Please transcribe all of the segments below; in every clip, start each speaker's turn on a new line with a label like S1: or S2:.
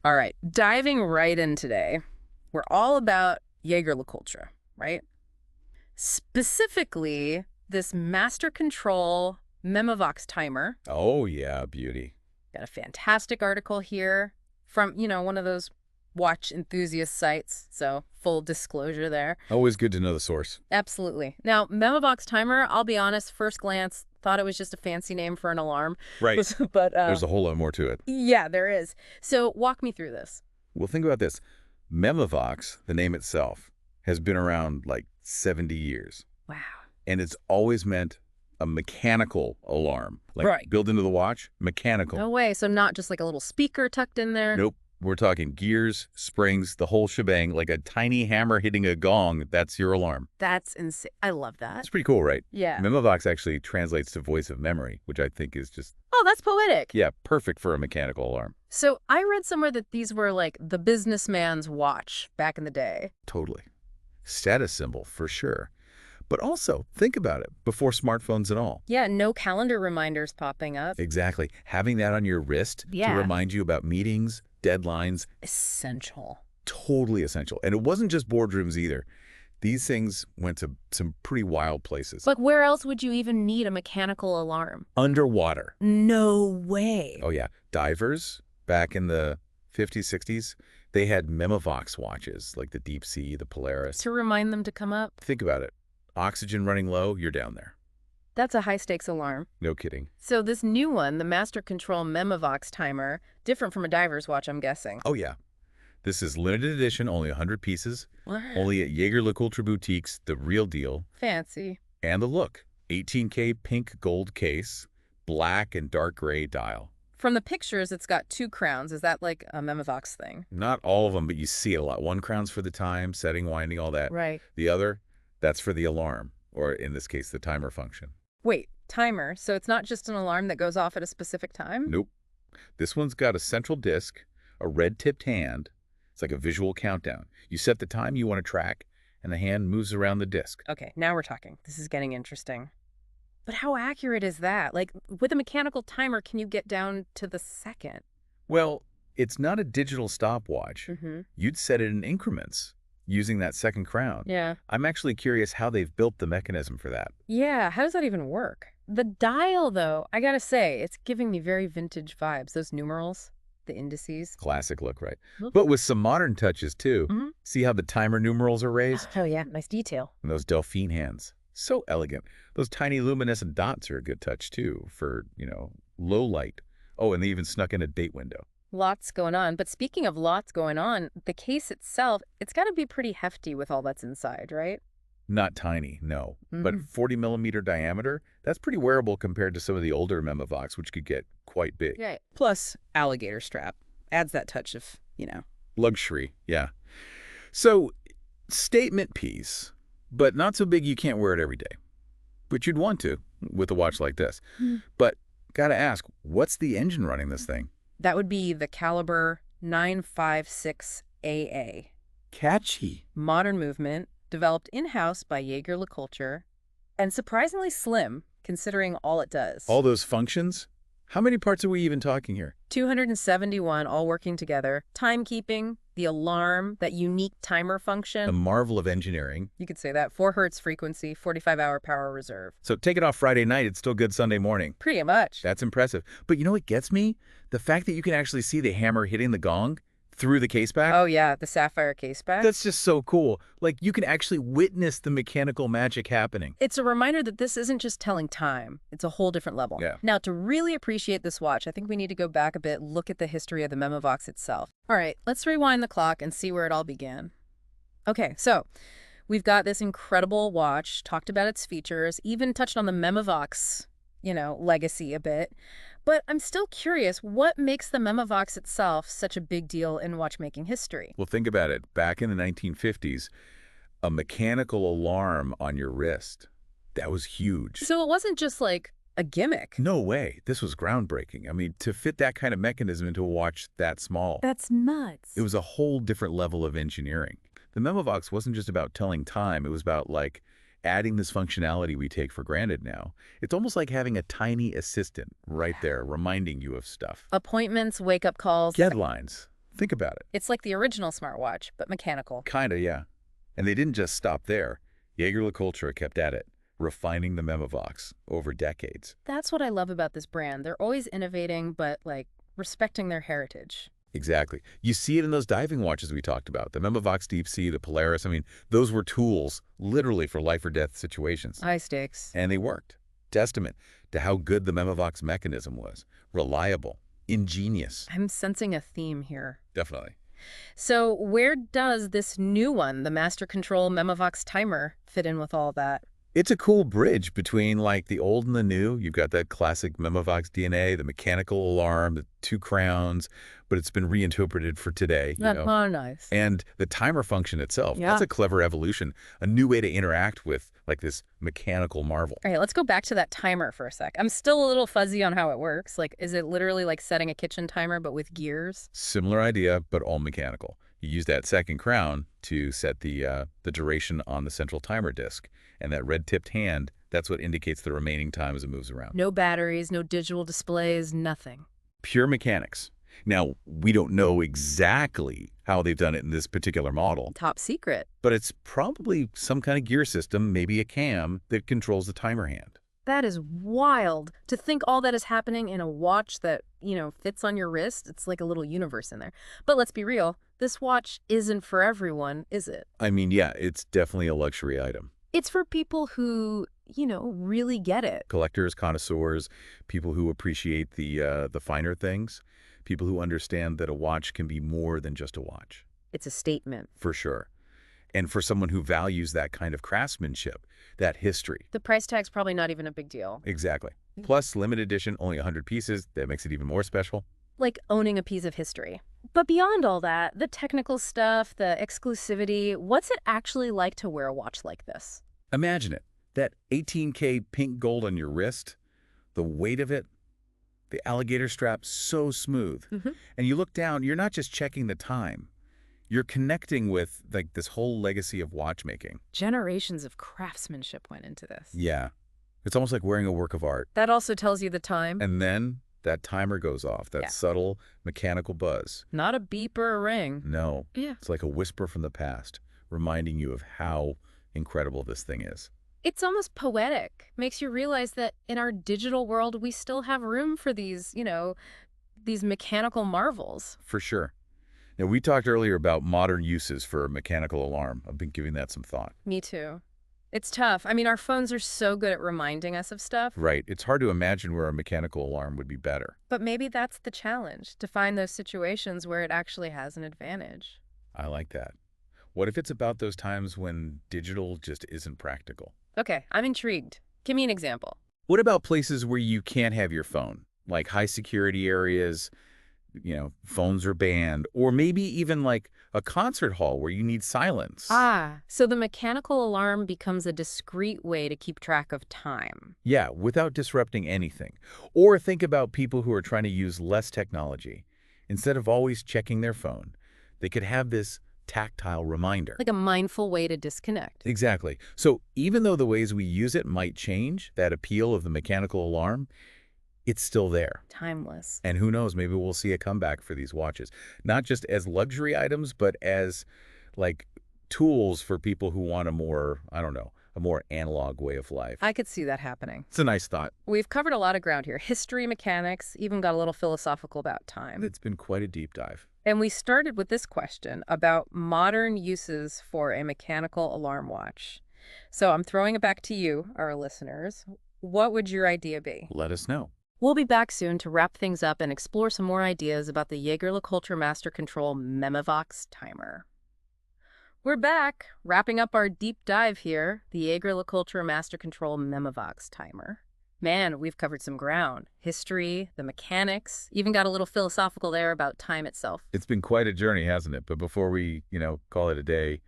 S1: All right, diving right in today, we're all about Jaeger-LeCoultre, right? Specifically, this Master Control Memovox Timer.
S2: Oh, yeah, beauty.
S1: Got a fantastic article here from, one of those watch enthusiast sites, so full disclosure there.
S2: Always good to know the source.
S1: Absolutely. Now, Memovox Timer, I'll be honest, first glance, thought it was just a fancy name for an alarm.
S2: Right.
S1: But
S2: There's a whole lot more to it.
S1: yeah, there is. So walk me through this.
S2: Well, think about this. Memovox, the name itself, has been around like 70 years.
S1: Wow.
S2: And it's always meant a mechanical alarm. Like
S1: Right.
S2: built into the watch, mechanical.
S1: No way. So not just like a little speaker tucked in there?
S2: Nope. We're talking gears, springs, the whole shebang, like a tiny hammer hitting a gong. That's your alarm.
S1: That's insane. I love that.
S2: It's pretty cool, right?
S1: Yeah.
S2: Memovox actually translates to voice of memory, which I think is just,
S1: Oh, that's poetic.
S2: yeah, perfect for a mechanical alarm.
S1: So I read somewhere that these were like the businessman's watch back in the day.
S2: Totally. Status symbol, for sure. But also, think about it, before smartphones and all.
S1: Yeah, no calendar reminders popping up.
S2: Exactly. Having that on your wrist
S1: Yeah.
S2: to remind you about meetings, deadlines,
S1: Essential.
S2: totally essential. And it wasn't just boardrooms either. These things went to some pretty wild places.
S1: But where else would you even need a mechanical alarm?
S2: Underwater.
S1: No way.
S2: Oh, yeah. Divers, back in the 50s, 60s, they had Memovox watches, like the Deep Sea, the Polaris.
S1: To remind them to come up?
S2: Think about it. Oxygen running low, you're down there.
S1: That's a high-stakes alarm.
S2: No kidding.
S1: So this new one, the Master Control Memovox Timer, different from a diver's watch, I'm guessing.
S2: Oh, yeah. This is limited edition, only 100 pieces,
S1: What?
S2: only at Jaeger-LeCoultre boutiques, the real deal.
S1: Fancy.
S2: And the look, 18K pink gold case, black and dark gray dial.
S1: From the pictures, it's got 2 crowns. Is that like a Memovox thing?
S2: Not all of them, but you see it a lot. One crown's for the time, setting, winding, all that.
S1: Right.
S2: The other, that's for the alarm, or in this case, the timer function.
S1: Wait, timer. So it's not just an alarm that goes off at a specific time?
S2: Nope. This one's got a central disc, a red-tipped hand. It's like a visual countdown. You set the time you want to track, and the hand moves around the disc.
S1: Okay, now we're talking. This is getting interesting. But how accurate is that? Like, with a mechanical timer, can you get down to the second?
S2: Well, it's not a digital stopwatch.
S1: Mm-hmm.
S2: You'd set it in increments using that second crown.
S1: Yeah.
S2: I'm actually curious how they've built the mechanism for that.
S1: Yeah, how does that even work? The dial, though, I gotta say, it's giving me very vintage vibes. Those numerals, the indices.
S2: Classic look, right?
S1: Look.
S2: But with some modern touches, too.
S1: Mhm.
S2: See how the timer numerals are raised?
S1: Oh, yeah, nice detail.
S2: And those Delphine hands. So elegant. Those tiny luminescent dots are a good touch, too, for, low light. Oh, and they even snuck in a date window.
S1: Lots going on. But speaking of lots going on, the case itself, it's got to be pretty hefty with all that's inside, right?
S2: Not tiny, no. But
S1: Mhm.
S2: 40-millimeter diameter, that's pretty wearable compared to some of the older Memovox, which could get quite big.
S1: Yeah. Plus, alligator strap. Adds that touch of,
S2: Luxury, yeah. So, statement piece, but not so big you can't wear it every day. But you'd want to with a watch like this.
S1: Mm.
S2: But gotta ask, what's the engine running this thing?
S1: That would be the caliber 956AA.
S2: Catchy.
S1: Modern movement, developed in-house by Jaeger-LeCoultre, and surprisingly slim, considering all it does.
S2: All those functions? How many parts are we even talking here?
S1: 271 all working together. Timekeeping, the alarm, that unique timer
S2: A
S1: function.
S2: marvel of engineering.
S1: You could say that. 4 hertz frequency, 45-hour power reserve.
S2: So take it off Friday night, it's still good Sunday morning.
S1: Pretty much.
S2: That's impressive. But you know what gets me? The fact that you can actually see the hammer hitting the gong through the case back.
S1: Oh, yeah, the sapphire case back.
S2: That's just so cool. Like, you can actually witness the mechanical magic happening.
S1: It's a reminder that this isn't just telling time. It's a whole different level.
S2: Yeah.
S1: Now, to really appreciate this watch, I think we need to go back a bit, look at the history of the Memovox itself. All right, let's rewind the clock and see where it all began. Okay, so we've got this incredible watch, talked about its features, even touched on the Memovox, legacy a bit. But I'm still curious, what makes the Memovox itself such a big deal in watchmaking history?
S2: Well, think about it. Back in the 1950s, a mechanical alarm on your wrist, that was huge.
S1: So it wasn't just like a gimmick.
S2: No way. This was groundbreaking. I mean, to fit that kind of mechanism into a watch that small,
S1: That's nuts.
S2: it was a whole different level of engineering. The Memovox wasn't just about telling time. It was about, adding this functionality we take for granted now. It's almost like having a tiny assistant right there reminding you of stuff.
S1: Appointments, wake-up calls.
S2: Deadlines, Think about it.
S1: It's like the original smartwatch, but mechanical.
S2: Kinda, yeah. And they didn't just stop there. Jaeger-LeCoultre kept at it, refining the Memovox over decades.
S1: That's what I love about this brand. They're always innovating, but, like, respecting their heritage.
S2: Exactly. You see it in those diving watches we talked about. The Memovox Deep Sea, the Polaris. I mean, those were tools literally for life or death situations.
S1: High stakes.
S2: And they worked. Testament to how good the Memovox mechanism was. Reliable. Ingenious.
S1: I'm sensing a theme here.
S2: Definitely.
S1: So where does this new one, the Master Control Memovox Timer, fit in with all that?
S2: It's a cool bridge between like the old and the new. You've got that classic Memovox DNA, the mechanical alarm, the two crowns, but it's been reinterpreted for today.
S1: That's nice.
S2: And the timer function itself,
S1: Yeah.
S2: that's a clever evolution, a new way to interact with like this mechanical marvel.
S1: All right, let's go back to that timer for a sec. I'm still a little fuzzy on how it works. Like, is it literally like setting a kitchen timer but with gears?
S2: Similar idea, but all mechanical. You use that second crown to set the duration on the central timer disk. And that red-tipped hand, that's what indicates the remaining time as it moves around.
S1: No batteries, no digital displays, nothing.
S2: Pure mechanics. Now, we don't know exactly how they've done it in this particular model,
S1: Top secret.
S2: but it's probably some kind of gear system, maybe a cam, that controls the timer hand.
S1: That is wild. To think all that is happening in a watch that, fits on your wrist. It's like a little universe in there. But let's be real. This watch isn't for everyone, is it?
S2: I mean, yeah, it's definitely a luxury item.
S1: It's for people who, really get it.
S2: Collectors, connoisseurs, people who appreciate the finer things, people who understand that a watch can be more than just a watch.
S1: It's a statement.
S2: For sure. And for someone who values that kind of craftsmanship, that history.
S1: The price tag's probably not even a big deal.
S2: Exactly. Plus, limited edition, only 100 pieces. That makes it even more special.
S1: Like owning a piece of history. But beyond all that, the technical stuff, the exclusivity, what's it actually like to wear a watch like this?
S2: Imagine it. That 18K pink gold on your wrist, the weight of it, the alligator strap so smooth. And you look down, you're not just checking the time. You're connecting with like this whole legacy of watchmaking.
S1: Generations of craftsmanship went into this.
S2: Yeah. It's almost like wearing a work of art.
S1: That also tells you the time.
S2: And then that timer goes off, that subtle mechanical buzz.
S1: Not a beep or a ring.
S2: No.
S1: Yeah.
S2: It's like a whisper from the past, reminding you of how incredible this thing is.
S1: It's almost poetic. Makes you realize that in our digital world, we still have room for these, these mechanical marvels.
S2: For sure. Now, we talked earlier about modern uses for a mechanical alarm. I've been giving that some thought.
S1: Me too. It's tough. I mean, our phones are so good at reminding us of stuff.
S2: Right. It's hard to imagine where a mechanical alarm would be better.
S1: But maybe that's the challenge, to find those situations where it actually has an advantage.
S2: I like that. What if it's about those times when digital just isn't practical?
S1: Okay, I'm intrigued. Give me an example.
S2: What about places where you can't have your phone, like high security areas, phones are banned, or maybe even like a concert hall where you need silence?
S1: So the mechanical alarm becomes a discrete way to keep track of time.
S2: Yeah, without disrupting anything. Or think about people who are trying to use less technology. Instead of always checking their phone, they could have this tactile reminder.
S1: Like a mindful way to disconnect.
S2: Exactly. So even though the ways we use it might change, that appeal of the mechanical alarm, it's still there.
S1: Timeless.
S2: And who knows, maybe we'll see a comeback for these watches. Not just as luxury items, but as like tools for people who want a more, a more analog way of life.
S1: I could see that happening.
S2: It's a nice thought.
S1: We've covered a lot of ground here. History, mechanics, even got a little philosophical about time.
S2: It's been quite a deep dive.
S1: And we started with this question about modern uses for a mechanical alarm watch. So I'm throwing it back to you, our listeners. What would your idea be?
S2: Let us know.
S1: We'll be back soon to wrap things up and explore some more ideas about the Jaeger-LeCoultre Master Control Memovox Timer. We're back, wrapping up our deep dive here, the Jaeger-LeCoultre Master Control Memovox Timer. Man, we've covered some ground. History, the mechanics, even got a little philosophical there about time itself.
S2: It's been quite a journey, hasn't it? But before we, call it a day,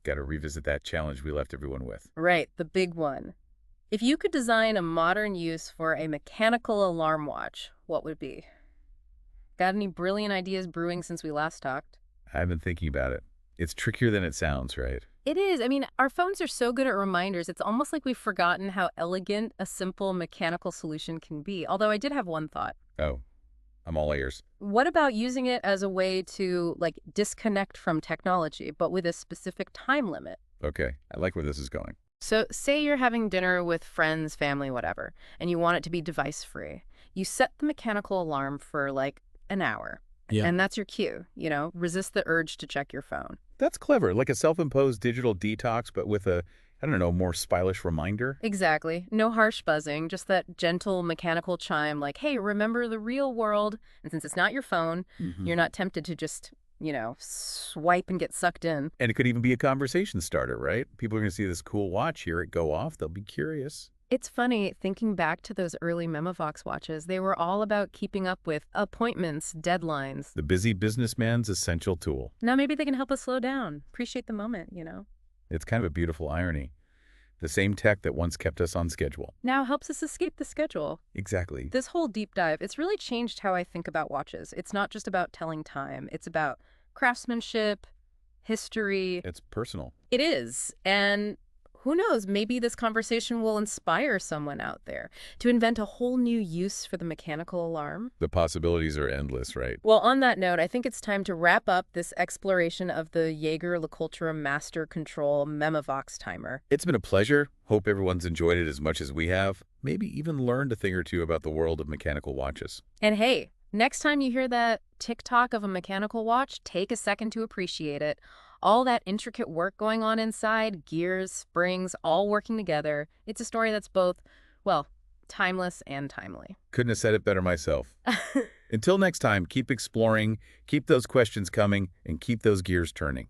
S2: got to revisit that challenge we left everyone with.
S1: Right, the big one. If you could design a modern use for a mechanical alarm watch, what would it be? Got any brilliant ideas brewing since we last talked?
S2: I've been thinking about it. It's trickier than it sounds, right?
S1: It is. I mean, our phones are so good at reminders. It's almost like we've forgotten how elegant a simple mechanical solution can be. Although I did have one thought.
S2: Oh, I'm all ears.
S1: What about using it as a way to, like, disconnect from technology, but with a specific time limit?
S2: Okay, I like where this is going.
S1: So, say you're having dinner with friends, family, whatever, and you want it to be device-free. You set the mechanical alarm for, like, an hour.
S2: Yeah.
S1: And that's your cue, resist the urge to check your phone.
S2: That's clever, like a self-imposed digital detox, but with a, I don't know, more stylish reminder.
S1: Exactly. No harsh buzzing, just that gentle mechanical chime like, hey, remember the real world. And since it's not your phone,
S2: Hmm.
S1: you're not tempted to just, swipe and get sucked in.
S2: And it could even be a conversation starter, right? People are going to see this cool watch, hear it go off. They'll be curious.
S1: It's funny, thinking back to those early Memovox watches, they were all about keeping up with appointments, deadlines.
S2: The busy businessman's essential tool.
S1: Now maybe they can help us slow down, appreciate the moment.
S2: It's kind of a beautiful irony. The same tech that once kept us on schedule.
S1: Now helps us escape the schedule.
S2: Exactly.
S1: This whole deep dive, it's really changed how I think about watches. It's not just about telling time. It's about craftsmanship, history.
S2: It's personal.
S1: It is. And who knows, maybe this conversation will inspire someone out there to invent a whole new use for the mechanical alarm.
S2: The possibilities are endless, right?
S1: Well, on that note, I think it's time to wrap up this exploration of the Jaeger-LeCoultre Master Control Memovox Timer.
S2: It's been a pleasure. Hope everyone's enjoyed it as much as we have. Maybe even learned a thing or two about the world of mechanical watches.
S1: And hey, next time you hear that tick-tock of a mechanical watch, take a second to appreciate it. All that intricate work going on inside, gears, springs, all working together. It's a story that's both, well, timeless and timely.
S2: Couldn't have said it better myself. Until next time, keep exploring, keep those questions coming, and keep those gears turning.